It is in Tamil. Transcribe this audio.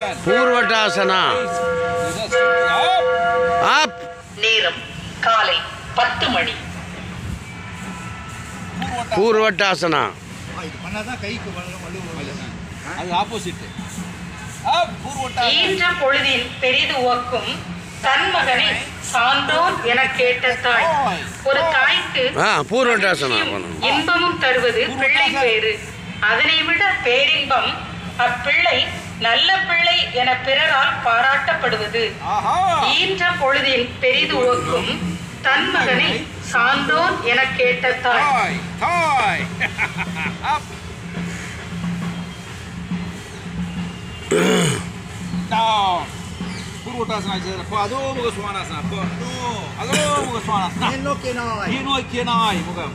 பூர்வட்டாசனா. நேரம் காலை 10 மணி. பூர்வட்டாசனா. ஈன்ற பொழுதில் பெரிது உவக்கும் தன் மகனை சான்றோன் என கேட்ட தாய். ஒரு தாய்க்கு இன்பமும் தருவது பிள்ளை பேறு. அதனை விட பேரின்பம் அப்பிள்ளை நல்ல பிள்ளை என பிறரால் பாராட்டப்படுவது. ஈன்ற பொழுதில் பெரிது உவக்கும் தன் மகனை சான்றோன் என கேட்ட தாய். Purwotasana, adoo muka suanasana, adoo muka suanasana. Hino kenai, muka.